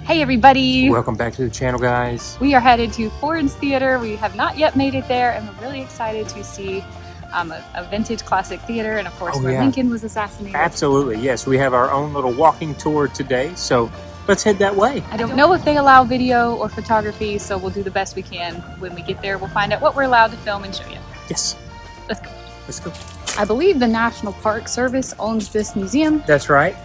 Hey everybody! Welcome back to the channel, guys. We are headed to Ford's Theater. We have not yet made it there, and we're really excited to see a vintage classic theater, and of course where Lincoln was assassinated. Absolutely, yes. We have our own little walking tour today, so let's head that way. I don't know if they allow video or photography, so we'll do the best we can. When we get there, we'll find out what we're allowed to film and show you. Yes. Let's go. Let's go. I believe the National Park Service owns this museum. That's right.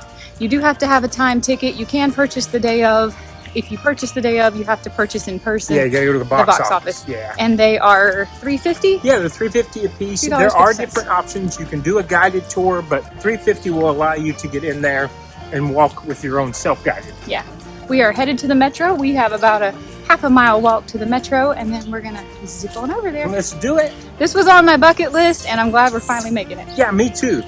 You do have to have a time ticket. You can purchase the day of. If you purchase the day of, you have to purchase in person. Yeah, you gotta go to the box office. Yeah. And they are $3.50? Yeah, they're $3.50 a piece. There are different options. You can do a guided tour, but $3.50 will allow you to get in there and walk with your own self-guided. Yeah. We are headed to the metro. We have about a half-a-mile walk to the metro, and then we're gonna zip on over there. Let's do it. This was on my bucket list, and I'm glad we're finally making it. Yeah, me too.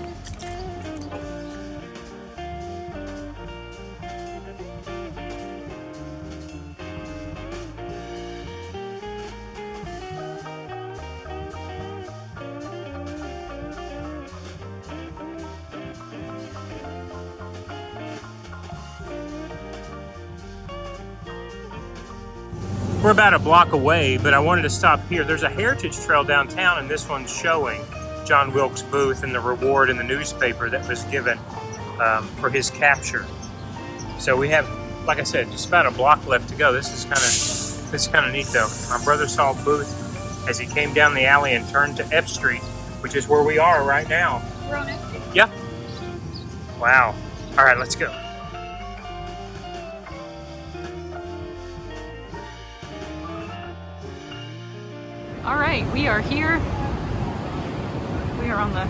We're about a block away, but I wanted to stop here. There's a heritage trail downtown, and this one's showing John Wilkes Booth and the reward in the newspaper that was given for his capture. So we have, like I said, just about a block left to go. This is kind of neat, though. My brother saw Booth as he came down the alley and turned to F Street, which is where we are right now. We're on F Street. Yeah. Wow. All right, let's go. All right, we are here. We are on the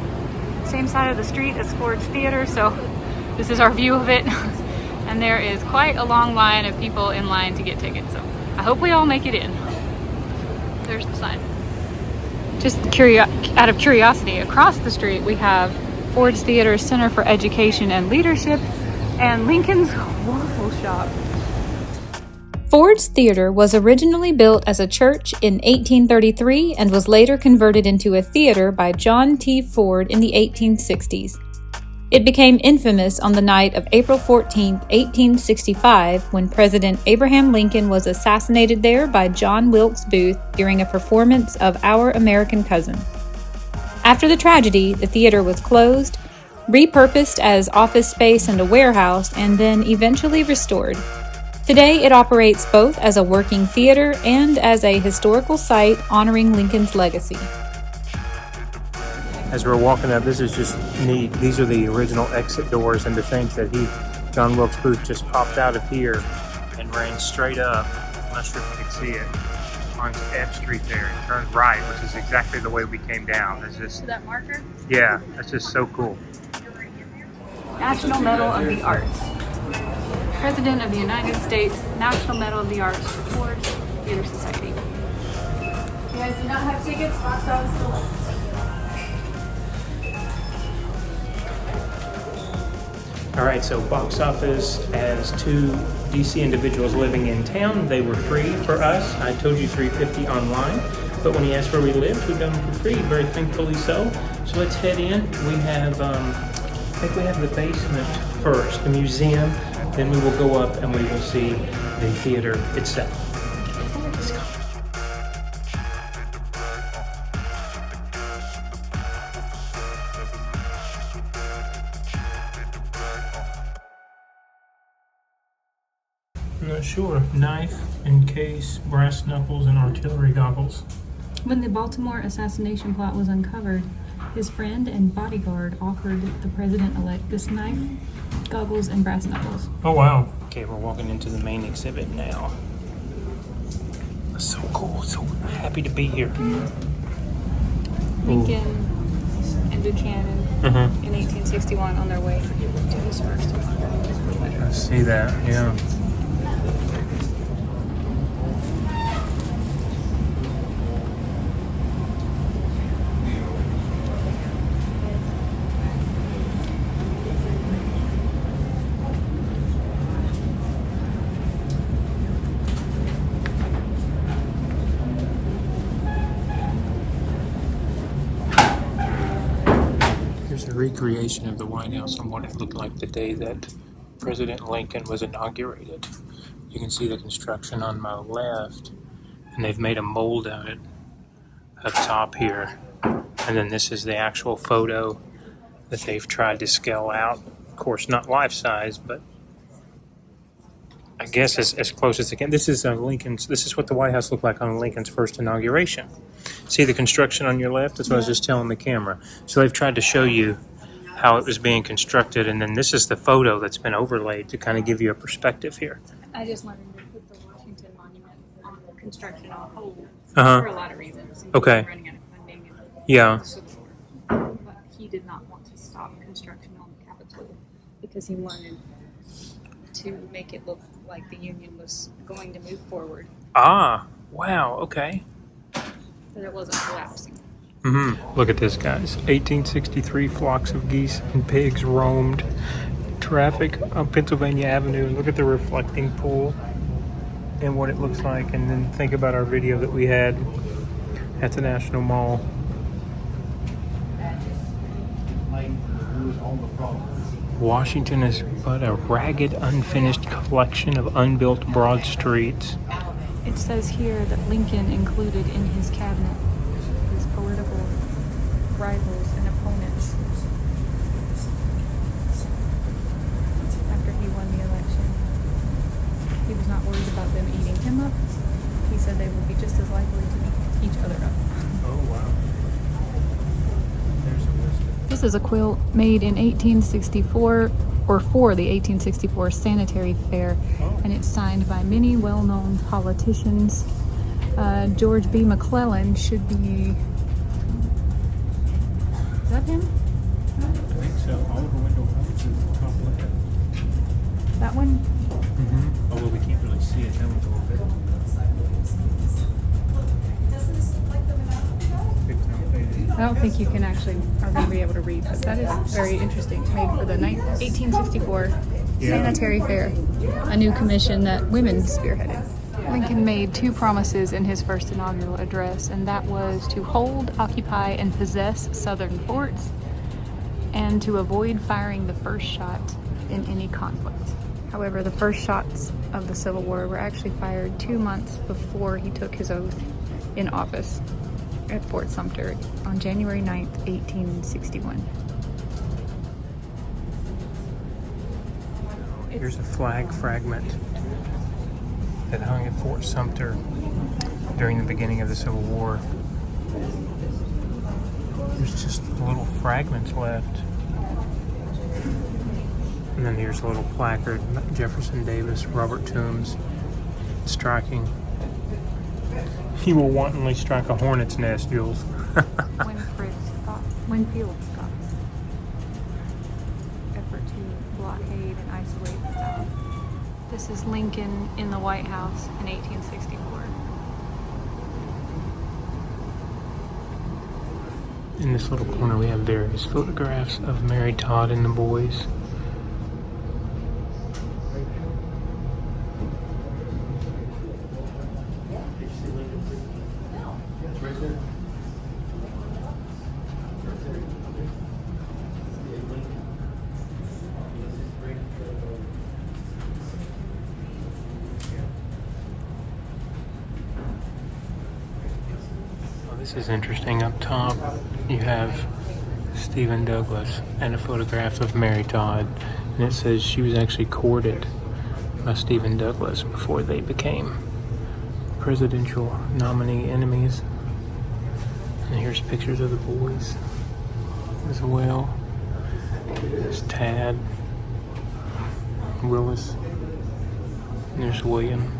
same side of the street as Ford's Theater, so this is our view of it. And there is quite a long line of people in line to get tickets, so I hope we all make it in. There's the sign. Just out of curiosity, across the street we have Ford's Theater Center for Education and Leadership and Lincoln's Waffle Shop. Ford's Theater was originally built as a church in 1833 and was later converted into a theater by John T. Ford in the 1860s. It became infamous on the night of April 14, 1865, when President Abraham Lincoln was assassinated there by John Wilkes Booth during a performance of Our American Cousin. After the tragedy, the theater was closed, repurposed as office space and a warehouse, and then eventually restored. Today, it operates both as a working theater and as a historical site honoring Lincoln's legacy. As we're walking up, this is just neat. These are the original exit doors, and to think that John Wilkes Booth, just popped out of here and ran straight up, I'm not sure if you can see it, onto F Street there and turned right, which is exactly the way we came down. It's just, to that marker? Yeah, that's just so cool. National Medal of the Arts. President of the United States, National Medal of the Arts for Ford's Theater Society. You guys do not have tickets, box office to left. All right, so box office, as two DC individuals living in town, they were free for us. I told you $3.50 online, but when he asked where we lived, we've done them for free, very thankfully so. So let's head in. We have, I think we have the basement first, the museum. Then we will go up and we will see the theater itself. Let's go. I'm not sure. Knife, and case, brass knuckles, and artillery goggles. When the Baltimore assassination plot was uncovered, his friend and bodyguard offered the president-elect this knife, goggles, and brass knuckles. Oh, wow. Okay, we're walking into the main exhibit now. That's so cool. So happy to be here. Lincoln and Buchanan in 1861 on their way to his first. I see that, yeah. Here's a recreation of the White House on what it looked like the day that President Lincoln was inaugurated. You can see the construction on my left, and they've made a mold of it up top here. And then this is the actual photo that they've tried to scale out. Of course, not life-size, but I guess as close as they can. This is Lincoln's. This is what the White House looked like on Lincoln's first inauguration. See the construction on your left? That's what I was just telling the camera. So they've tried to show you how it was being constructed, and then this is the photo that's been overlaid to kind of give you a perspective here. I just wanted to put the Washington Monument on construction on hold Uh-huh. for a lot of reasons. Okay. Running out of funding and Yeah. the Civil War. But he did not want to stop construction on the Capitol because he wanted to make it look like the Union was going to move forward, Ah, wow, okay. that it wasn't collapsing. Look at this, guys. 1863 flocks of geese and pigs roamed traffic on Pennsylvania Avenue. Look at the reflecting pool and what it looks like. And then think about our video that we had at the National Mall. Washington is but a ragged, unfinished collection of unbuilt broad streets. It says here that Lincoln included in his cabinet his political rivals and opponents after he won the election. He was not worried about them eating him up. He said they would be just as likely to eat each other up. Oh, wow. There's a list of... This is a quilt made in 1864, or for the 1864 Sanitary Fair, and it's signed by many well-known politicians. George B. McClellan should be... Is that him? I think so. Oliver Wendell Holmes is the top left. That one? Although we can't really see it. That one's a little bit... I don't think you can actually are going to be able to read, but that is very interesting. Made for the 1864 Sanitary Fair, a new commission that women spearheaded. Lincoln made two promises in his first inaugural address, and that was to hold, occupy, and possess southern forts, and to avoid firing the first shot in any conflict. However, the first shots of the Civil War were actually fired 2 months before he took his oath in office at Fort Sumter on January 9th, 1861. Here's a flag fragment that hung at Fort Sumter during the beginning of the Civil War. There's just little fragments left. And then here's a little placard, Jefferson Davis, Robert Toombs, striking. He will wantonly strike a hornet's nest, Jules. Winfield Scott's effort to blockade and isolate the South. This is Lincoln in the White House in 1864. In this little corner we have various photographs of Mary Todd and the boys. This is interesting. Up top, you have Stephen Douglas and a photograph of Mary Todd, and it says she was actually courted by Stephen Douglas before they became presidential nominee enemies. And here's pictures of the boys as well. There's Tad, Willis, and there's William.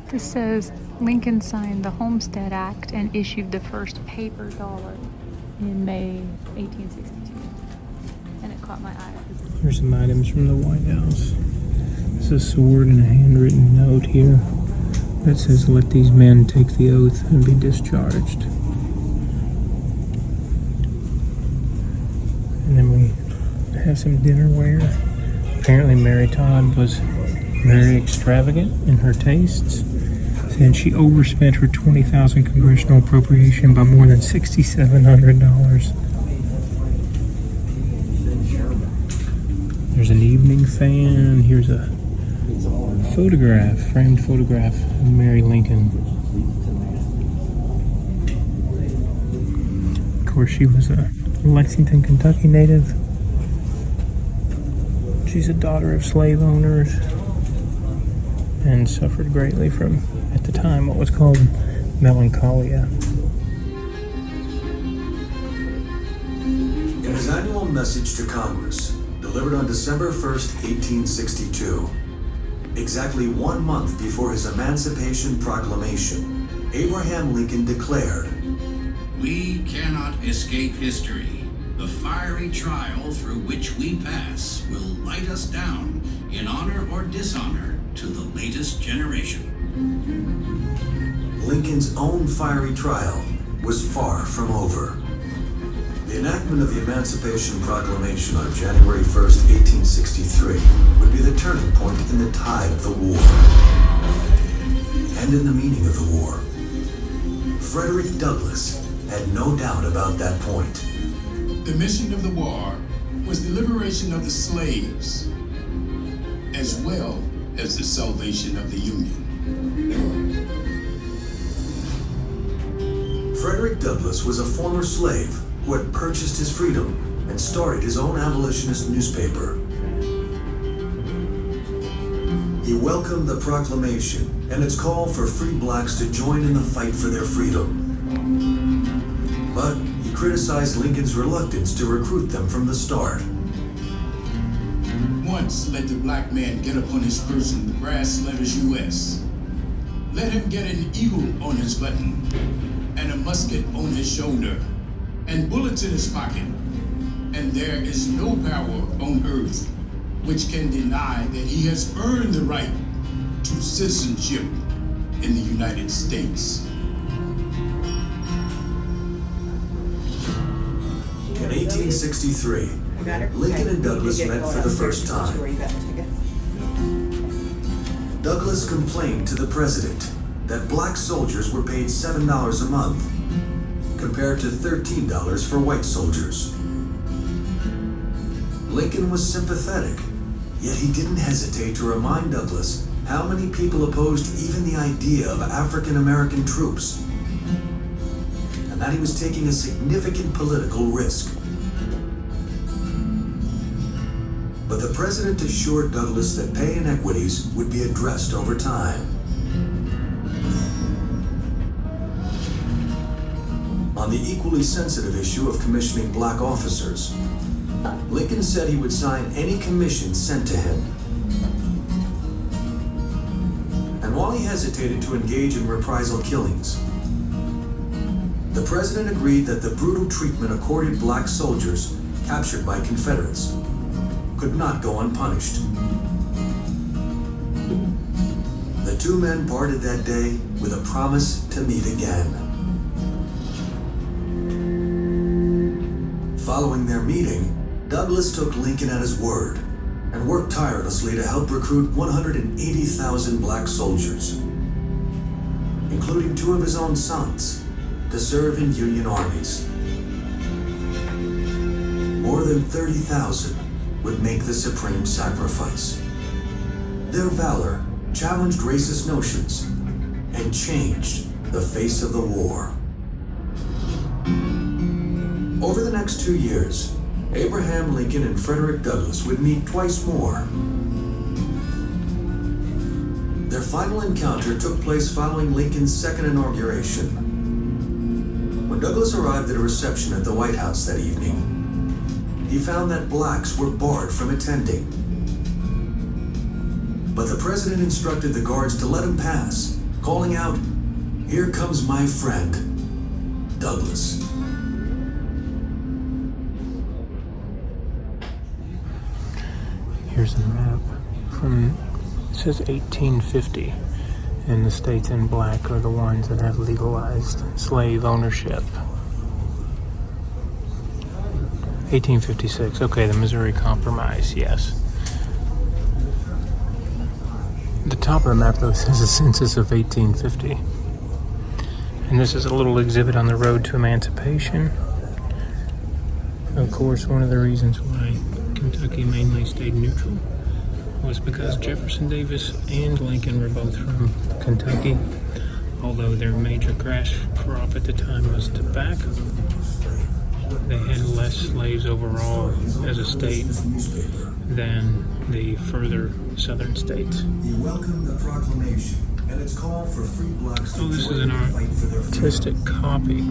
This says Lincoln signed the Homestead Act and issued the first paper dollar in May 1862. And it caught my eye. Here's some items from the White House. There's a sword and a handwritten note here that says, "Let these men take the oath and be discharged." And then we have some dinnerware. Apparently Mary Todd was Very extravagant in her tastes. And she overspent her $20,000 congressional appropriation by more than $6,700. There's an evening fan. Here's a photograph, framed photograph of Mary Lincoln. Of course, she was a Lexington, Kentucky native. She's a daughter of slave owners and suffered greatly from, at the time, what was called melancholia. In his annual message to Congress, delivered on December 1st, 1862, exactly 1 month before his Emancipation Proclamation, Abraham Lincoln declared, "We cannot escape history. The fiery trial through which we pass will light us down in honor or dishonor to the latest generation." Lincoln's own fiery trial was far from over. The enactment of the Emancipation Proclamation on January 1st, 1863 would be the turning point in the tide of the war and in the meaning of the war. Frederick Douglass had no doubt about that point. The mission of the war was the liberation of the slaves, as well as the salvation of the Union. Frederick Douglass was a former slave who had purchased his freedom and started his own abolitionist newspaper. He welcomed the proclamation and its call for free blacks to join in the fight for their freedom. But he criticized Lincoln's reluctance to recruit them from the start. Once let the black man get upon his person the brass letters U.S. Let him get an eagle on his button and a musket on his shoulder and bullets in his pocket, and there is no power on earth which can deny that he has earned the right to citizenship in the United States. In 1863, Lincoln and Douglass met for the first time. Douglass complained to the president that black soldiers were paid $7 a month, compared to $13 for white soldiers. Lincoln was sympathetic, yet he didn't hesitate to remind Douglass how many people opposed even the idea of African American troops, and that he was taking a significant political risk. But the president assured Douglass that pay inequities would be addressed over time. On the equally sensitive issue of commissioning black officers, Lincoln said he would sign any commission sent to him. And while he hesitated to engage in reprisal killings, the president agreed that the brutal treatment accorded black soldiers captured by Confederates could not go unpunished. The two men parted that day with a promise to meet again. Following their meeting, Douglass took Lincoln at his word and worked tirelessly to help recruit 180,000 black soldiers, including 2 of his own sons, to serve in Union armies. More than 30,000 would make the supreme sacrifice. Their valor challenged racist notions and changed the face of the war. Over the next 2 years, Abraham Lincoln and Frederick Douglass would meet twice more. Their final encounter took place following Lincoln's second inauguration. When Douglass arrived at a reception at the White House that evening, he found that blacks were barred from attending. But the president instructed the guards to let him pass, calling out, "Here comes my friend, Douglass." Here's a map from, it says 1850, and the states in black are the ones that have legalized slave ownership. 1856, okay, the Missouri Compromise, yes. top of the map, though, says a census of 1850. And this is a little exhibit on the road to emancipation. Of course, one of the reasons why Kentucky mainly stayed neutral was because Jefferson Davis and Lincoln were both from Kentucky, although their major cash crop at the time was tobacco. They had less slaves overall as a state than the further southern states. He welcomed the proclamation and its call for free blacks. So this is an artistic copy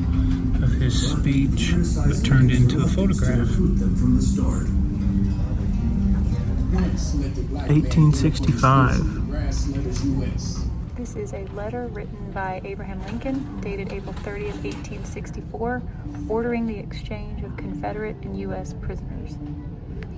of his speech, but turned into a photograph. From the start. 1865. This is a letter written by Abraham Lincoln, dated April 30th, 1864, ordering the exchange of Confederate and U.S. prisoners.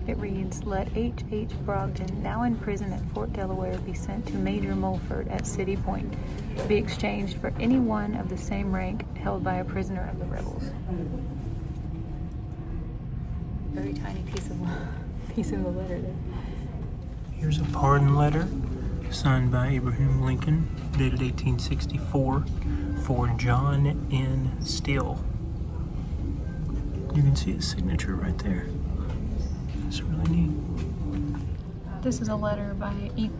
It reads, "Let H.H. Brogdon, now in prison at Fort Delaware, be sent to Major Mulford at City Point, to be exchanged for any one of the same rank held by a prisoner of the rebels." Very tiny piece of the letter there. Here's a pardon letter signed by Abraham Lincoln, dated 1864, for John N. Still. You can see his signature right there. It's really neat. This is a letter by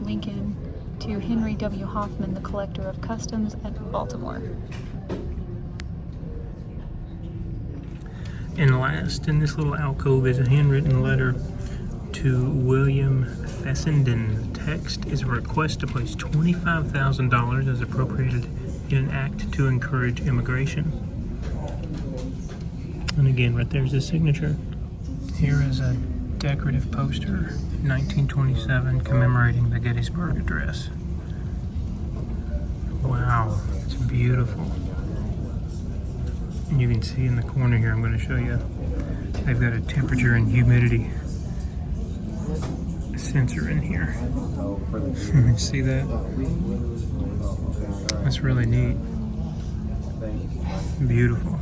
Lincoln to Henry W. Hoffman, the collector of customs at Baltimore. And last, in this little alcove, is a handwritten letter to William Fessenden. The text is a request to place $25,000 as appropriated in an act to encourage immigration. And again, right there's his signature. Here is a decorative poster, 1927, commemorating the Gettysburg Address. Wow, it's beautiful. And you can see in the corner here, I'm going to show you, they've got a temperature and humidity sensor in here. See that? That's really neat. Beautiful.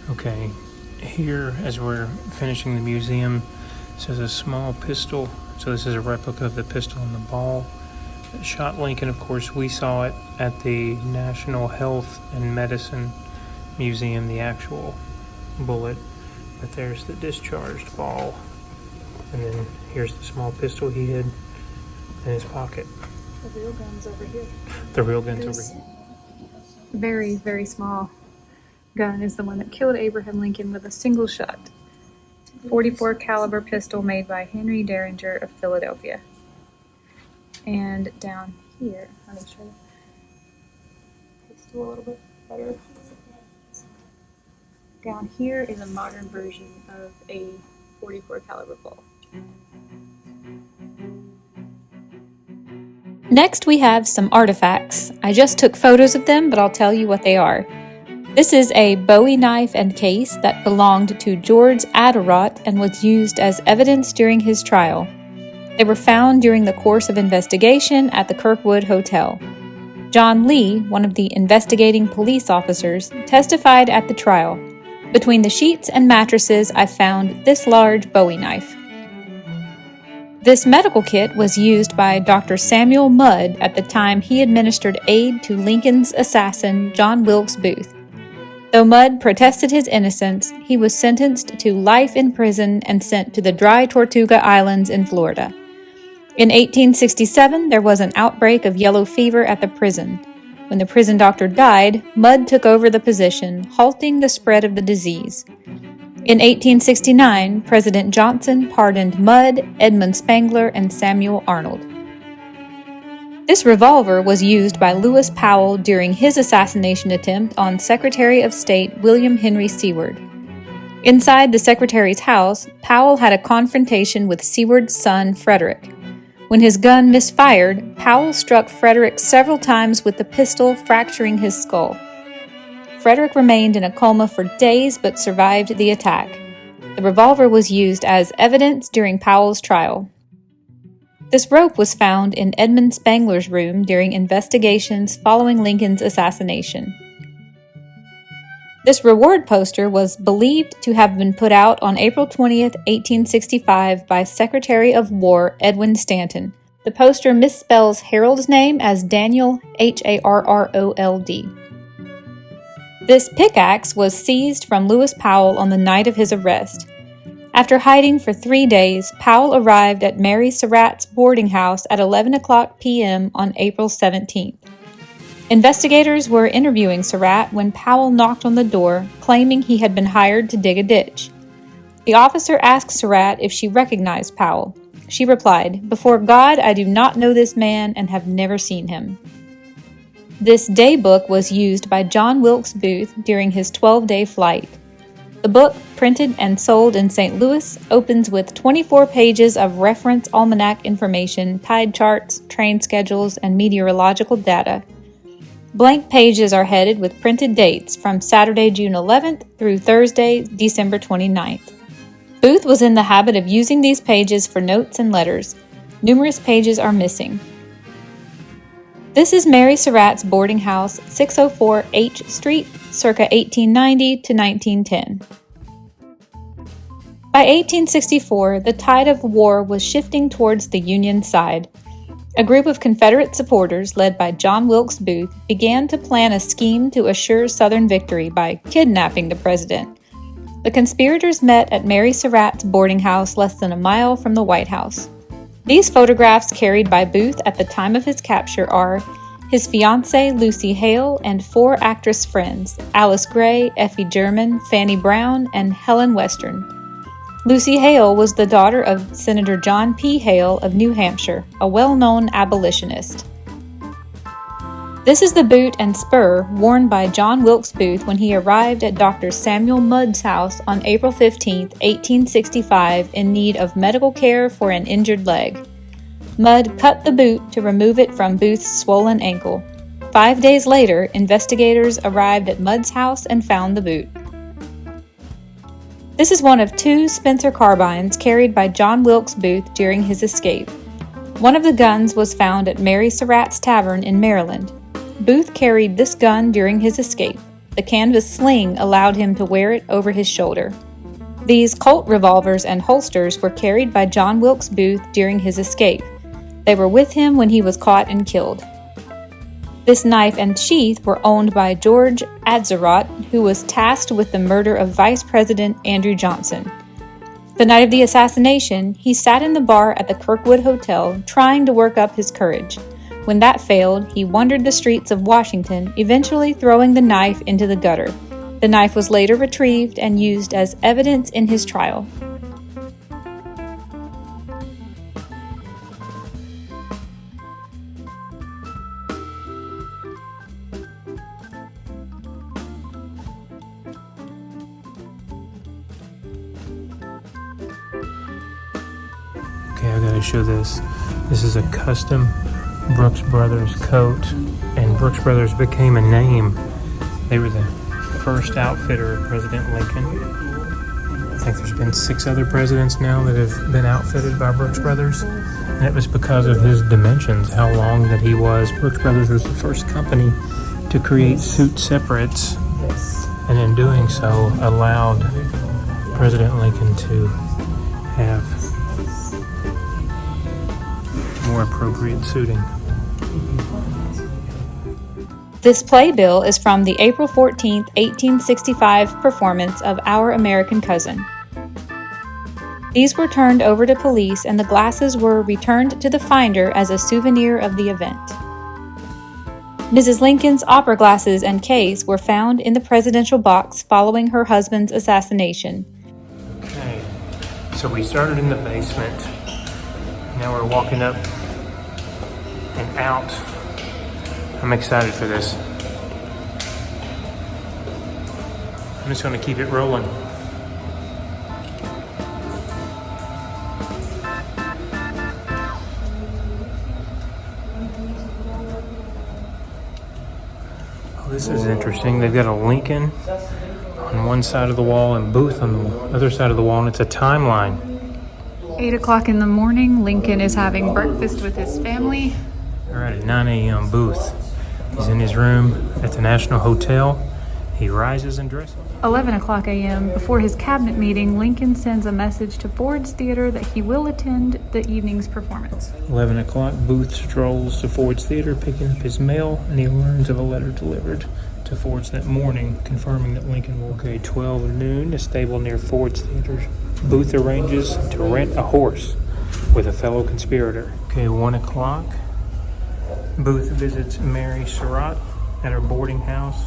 Okay, here as we're finishing the museum, it says a small pistol. So this is a replica of the pistol and the ball that shot Lincoln. Of course, we saw it at the National Health and Medicine Museum, the actual bullet. But there's the discharged ball. And then here's the small pistol he hid in his pocket. The real gun's over here. The real gun's over here. Very, very small gun is the one that killed Abraham Lincoln with a single shot. 44 caliber pistol made by Henry Derringer of Philadelphia. And down here, let me show you the pistol a little bit better. Down here is a modern version of a 44 caliber ball. Next, we have some artifacts. I just took photos of them, but I'll tell you what they are. This is a Bowie knife and case that belonged to George Aderott and was used as evidence during his trial. They were found during the course of investigation at the Kirkwood Hotel. John Lee, one of the investigating police officers, testified at the trial. Between the sheets and mattresses, I found this large Bowie knife. This medical kit was used by Dr. Samuel Mudd at the time he administered aid to Lincoln's assassin, John Wilkes Booth. Though Mudd protested his innocence, he was sentenced to life in prison and sent to the Dry Tortuga Islands in Florida. In 1867, there was an outbreak of yellow fever at the prison. When the prison doctor died, Mudd took over the position, halting the spread of the disease. In 1869, President Johnson pardoned Mudd, Edmund Spangler, and Samuel Arnold. This revolver was used by Lewis Powell during his assassination attempt on Secretary of State William Henry Seward. Inside the Secretary's house, Powell had a confrontation with Seward's son, Frederick. When his gun misfired, Powell struck Frederick several times with the pistol, fracturing his skull. Frederick remained in a coma for days but survived the attack. The revolver was used as evidence during Powell's trial. This rope was found in Edmund Spangler's room during investigations following Lincoln's assassination. This reward poster was believed to have been put out on April 20th, 1865 by Secretary of War Edwin Stanton, the The poster misspells Harold's name as Daniel, Harrold. This pickaxe was seized from Lewis Powell on the night of his arrest. After hiding for 3 days, Powell arrived at Mary Surratt's boarding house at 11:00 p.m. on April 17th. Investigators were interviewing Surratt when Powell knocked on the door, claiming he had been hired to dig a ditch. The officer asked Surratt if she recognized Powell. She replied, "Before God, I do not know this man and have never seen him." This day book was used by John Wilkes Booth during his 12-day flight. The book, printed and sold in St. Louis, opens with 24 pages of reference almanac information, tide charts, train schedules, and meteorological data. Blank pages are headed with printed dates from Saturday, June 11th through Thursday, December 29th. Booth was in the habit of using these pages for notes and letters. Numerous pages are missing. This is Mary Surratt's boarding house, 604 H Street, circa 1890 to 1910. By 1864, the tide of war was shifting towards the Union side. A group of Confederate supporters, led by John Wilkes Booth, began to plan a scheme to assure Southern victory by kidnapping the president. The conspirators met at Mary Surratt's boarding house less than a mile from the White House. These photographs carried by Booth at the time of his capture are his fiancée Lucy Hale and 4 actress friends, Alice Gray, Effie German, Fanny Brown, and Helen Western. Lucy Hale was the daughter of Senator John P. Hale of New Hampshire, a well-known abolitionist. This is the boot and spur worn by John Wilkes Booth when he arrived at Dr. Samuel Mudd's house on April 15, 1865, in need of medical care for an injured leg. Mudd cut the boot to remove it from Booth's swollen ankle. 5 days later, investigators arrived at Mudd's house and found the boot. This is one of 2 Spencer carbines carried by John Wilkes Booth during his escape. One of the guns was found at Mary Surratt's Tavern in Maryland. Booth carried this gun during his escape. The canvas sling allowed him to wear it over his shoulder. These Colt revolvers and holsters were carried by John Wilkes Booth during his escape. They were with him when he was caught and killed. This knife and sheath were owned by George Atzerodt, who was tasked with the murder of Vice President Andrew Johnson. The night of the assassination, he sat in the bar at the Kirkwood Hotel trying to work up his courage. When that failed, he wandered the streets of Washington, eventually throwing the knife into the gutter. The knife was later retrieved and used as evidence in his trial. Okay, I gotta show this. This is a custom Brooks Brothers coat, and Brooks Brothers became a name. They were the first outfitter of President Lincoln. I think there's been 6 other presidents now that have been outfitted by Brooks Brothers, and it was because of his dimensions, how long that he was. Brooks Brothers was the first company to create suit separates, and in doing so allowed President Lincoln to have more appropriate suiting. This playbill is from the April 14, 1865 performance of Our American Cousin. These were turned over to police and the glasses were returned to the finder as a souvenir of the event. Mrs. Lincoln's opera glasses and case were found in the presidential box following her husband's assassination. Okay, so we started in the basement. Now we're walking up and out. I'm excited for this. I'm just going to keep it rolling. Oh, this is interesting. They've got a Lincoln on one side of the wall and Booth on the other side of the wall, and it's a timeline. 8 o'clock in the morning, Lincoln is having breakfast with his family. All right, at 9 a.m. Booth. He's in his room at the National Hotel. He rises and dresses. 11 o'clock a.m. Before his cabinet meeting, Lincoln sends a message to Ford's Theater that he will attend the evening's performance. 11 o'clock, Booth strolls to Ford's Theater picking up his mail, and he learns of a letter delivered to Ford's that morning confirming that Lincoln will. Okay, 12 noon, a stable near Ford's Theater. Booth arranges to rent a horse with a fellow conspirator. Okay, 1 o'clock, Booth visits Mary Surratt at her boarding house,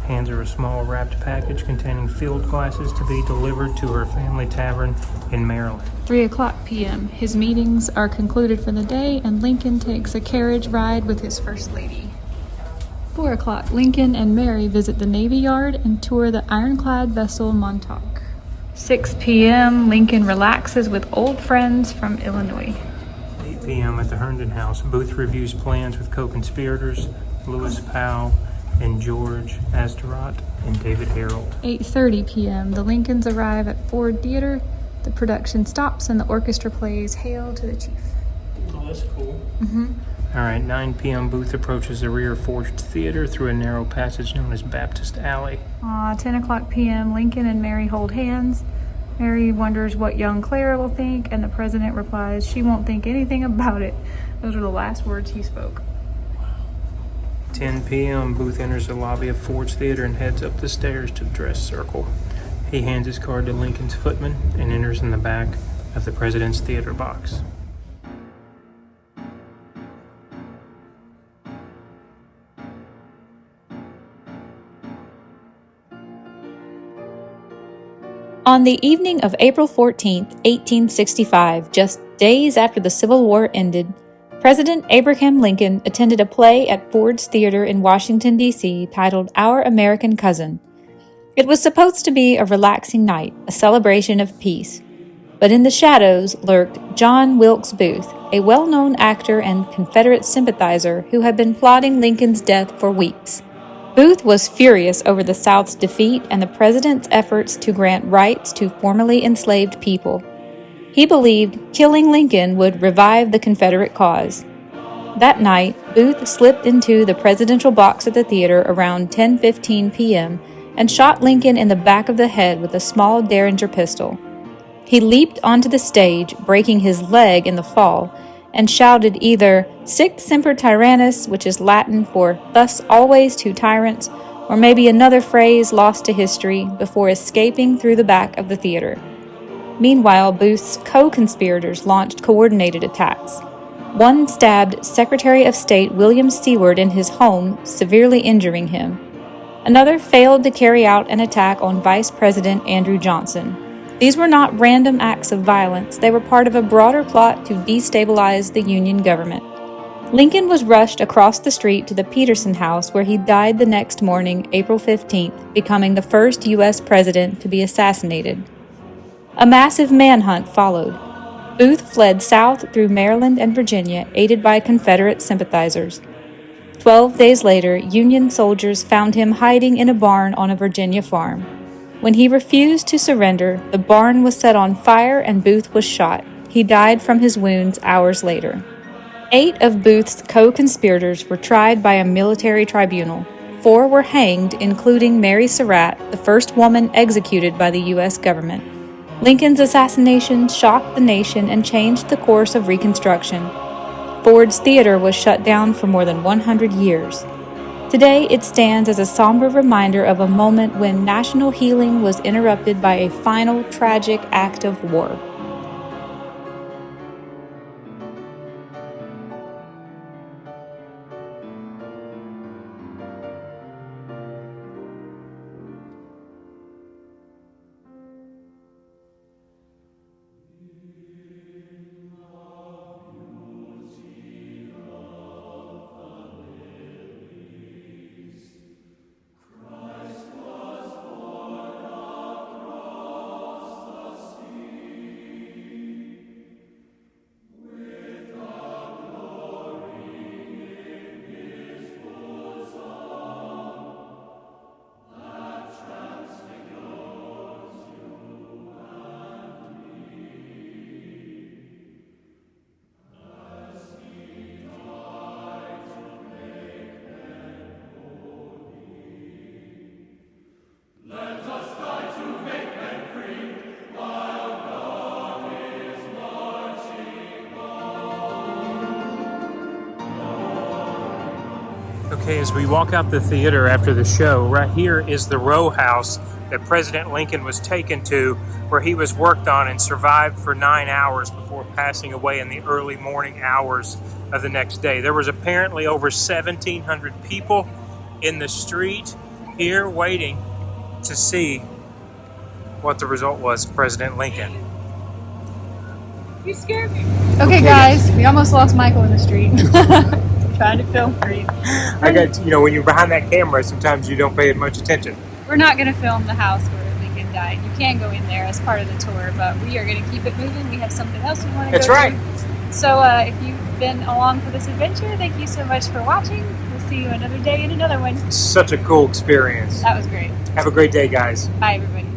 hands her a small wrapped package containing field glasses to be delivered to her family tavern in Maryland. 3 o'clock p.m. His meetings are concluded for the day, and Lincoln takes a carriage ride with his First Lady. 4 o'clock, Lincoln and Mary visit the Navy Yard and tour the ironclad vessel Montauk. 6 p.m., Lincoln relaxes with old friends from Illinois. 8 p.m. at the Herndon House, Booth reviews plans with co-conspirators Lewis Powell and George Astaroth and David Harold. 8:30 p.m., the Lincolns arrive at Ford Theater. The production stops and the orchestra plays Hail to the Chief. Oh, that's cool. All right, 9 p.m., Booth approaches the rear Ford Theater through a narrow passage known as Baptist Alley. 10 o'clock p.m., Lincoln and Mary hold hands. Mary wonders what young Clara will think, and the president replies, "She won't think anything about it." Those are the last words he spoke. 10 p.m., Booth enters the lobby of Ford's Theater and heads up the stairs to the dress circle. He hands his card to Lincoln's footman and enters in the back of the president's theater box. On the evening of April 14, 1865, just days after the Civil War ended, President Abraham Lincoln attended a play at Ford's Theater in Washington, D.C. titled Our American Cousin. It was supposed to be a relaxing night, a celebration of peace. But in the shadows lurked John Wilkes Booth, a well-known actor and Confederate sympathizer who had been plotting Lincoln's death for weeks. Booth was furious over the South's defeat and the president's efforts to grant rights to formerly enslaved people. He believed killing Lincoln would revive the Confederate cause. That night, Booth slipped into the presidential box at the theater around 10:15 p.m. and shot Lincoln in the back of the head with a small Derringer pistol. He leaped onto the stage, breaking his leg in the fall, and shouted either "Sic semper tyrannis," which is Latin for "thus always to tyrants," or maybe another phrase lost to history, before escaping through the back of the theater. Meanwhile, Booth's co-conspirators launched coordinated attacks. One stabbed Secretary of State William Seward in his home, severely injuring him. Another failed to carry out an attack on Vice President Andrew Johnson. These were not random acts of violence. They were part of a broader plot to destabilize the Union government. Lincoln was rushed across the street to the Peterson House, where he died the next morning, April 15th, becoming the first U.S. president to be assassinated. A massive manhunt followed. Booth fled south through Maryland and Virginia, aided by Confederate sympathizers. 12 days later, Union soldiers found him hiding in a barn on a Virginia farm. When he refused to surrender, the barn was set on fire and Booth was shot. He died from his wounds hours later. 8 of Booth's co-conspirators were tried by a military tribunal. 4 were hanged, including Mary Surratt, the first woman executed by the U.S. government. Lincoln's assassination shocked the nation and changed the course of Reconstruction. Ford's Theater was shut down for more than 100 years. Today, it stands as a somber reminder of a moment when national healing was interrupted by a final tragic act of war. Okay, as we walk out the theater after the show, right here is the row house that President Lincoln was taken to, where he was worked on and survived for 9 hours before passing away in the early morning hours of the next day. There was apparently over 1,700 people in the street here waiting to see what the result was of President Lincoln. You scared me. Okay, guys, we almost lost Michael in the street. Trying to film for you. I got, when you're behind that camera, sometimes you don't pay much attention. We're not going to film the house where Lincoln died. You can go in there as part of the tour, but we are going to keep it moving. We have something else we want to That's go right. to. So if you've been along for this adventure, thank you so much for watching. We'll see you another day in another one. Such a cool experience. That was great. Have a great day, guys. Bye, everybody.